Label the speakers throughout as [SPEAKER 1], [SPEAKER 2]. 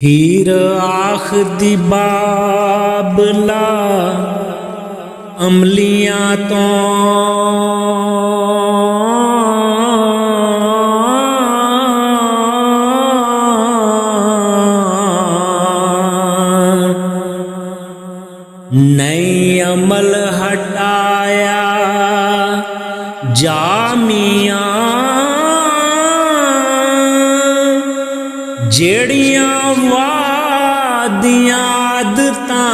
[SPEAKER 1] हीर आखदी बाबला अमलियां तो नई अमल हटाया जामिया जेड़ियां वादियां आदतां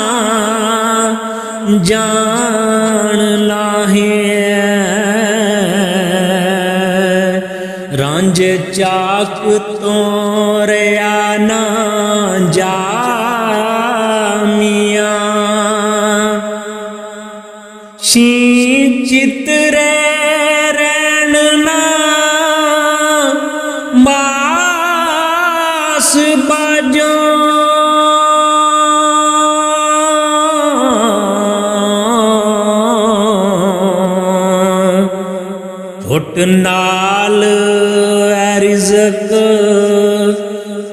[SPEAKER 1] जान लाहे रांझे चाक तो रया ना जामिया शी चितरे रैन ना बास बाजो घुट नाल रिज़्क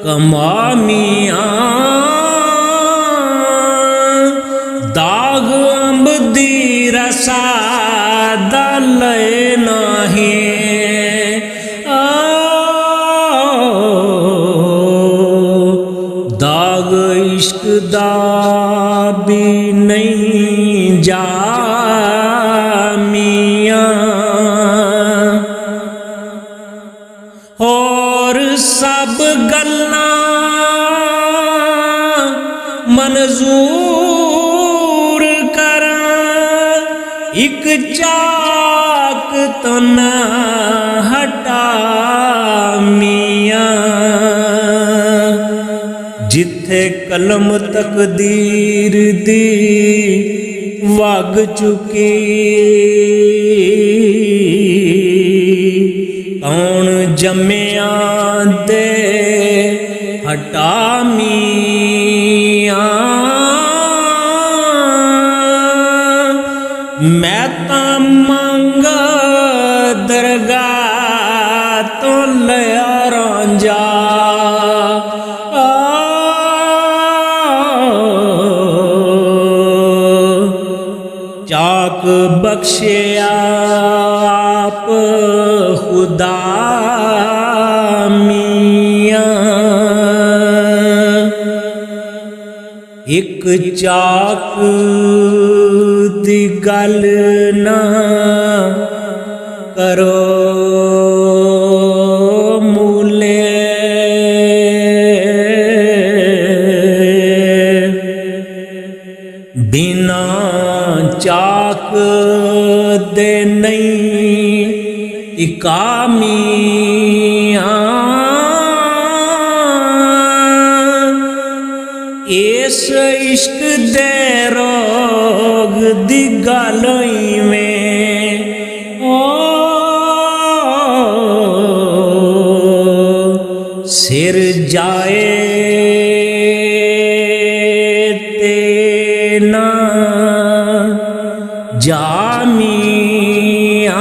[SPEAKER 1] कमामिया दाग अंब दी रसा दल नाही दाग इश्क दा भी नहीं जामिया और सब गल्लां मंजूर कर एक चाक तो न हटा मियां जिथे कलम तकदीर दी वग चुकी कौन जम्मिया दे हटा मियां मैं ता मंग दरगाह तो लिया रांझा चाक बख्शिया आप खुदा मियां एक चाक दी गल ना करो मूले बिना चाक दे नहीं इकामियां इस इश्क दे रोग दी गल में सिर जाए ते ना जामिया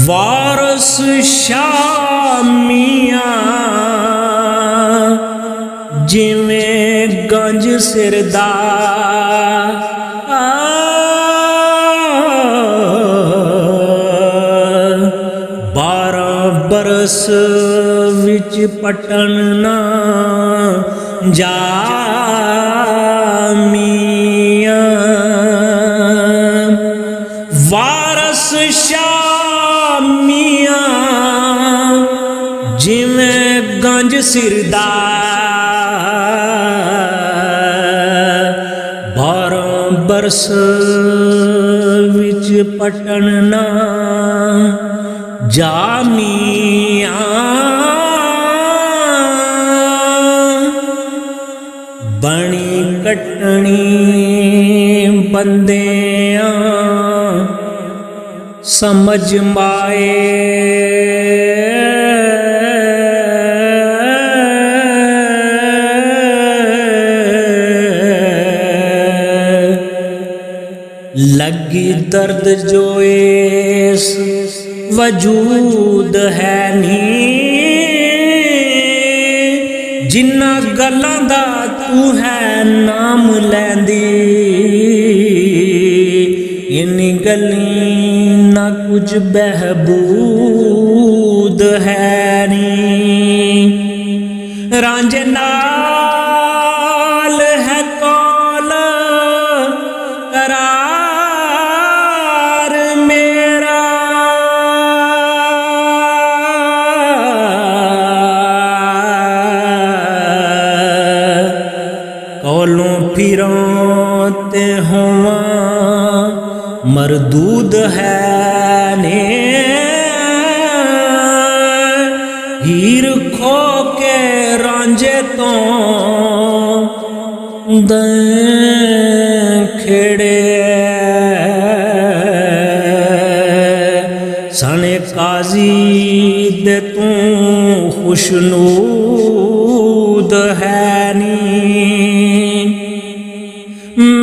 [SPEAKER 1] वारस शामिया जिवें गंज सिरदा 12 बरस विच पटन ना जामिया वारस शामिया जिवें गंज सिरदा 12 बरस विच पटन ना जामिया बणी कटनी बंदियां समझ माए लग लगी दर्द जो इस वजूद है नी जिन्ना गल्लां दा तू है नाम लैंदी इन्नी गल्ली ना कुछ बहबूद है नी रांझे नाल है कौल करार मेरा कौलों फिरों ते होवा मरदूद है ने हीर खो के रांझे तो खेड़े सने काजी दे तू खुशनूद है नी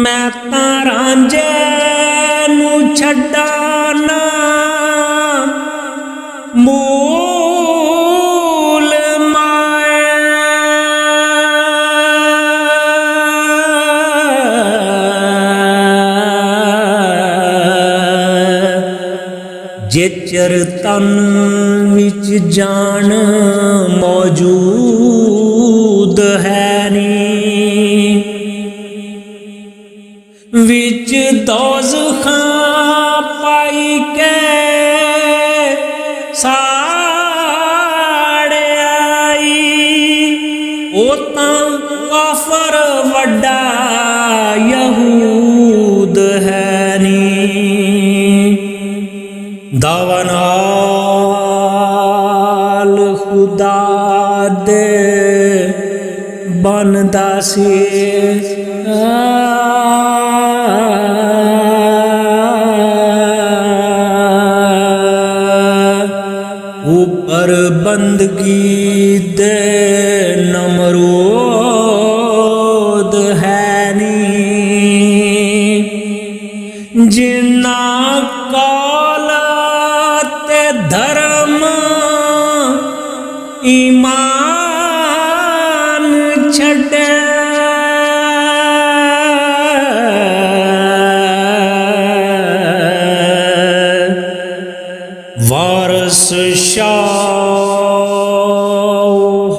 [SPEAKER 1] मैं तां रांझे छड्डाना मूल माया जे चर तन विच जान मौजूद है नी विच दोज़खां पाई के साड़े आई ओ तां काफर वड्डा यहूद है नी दावा नाल खुदा दे बनदा सी ऊपर बंदगी दे नमरूद है नी जिन्ना कौल ते धर्म ईमान छड्डे वारस शाह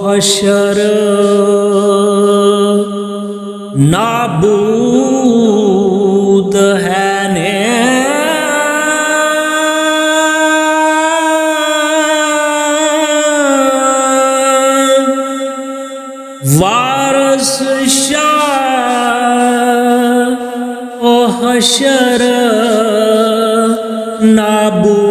[SPEAKER 1] हशर नाबूद है ने वारस शाह हशर नाबूद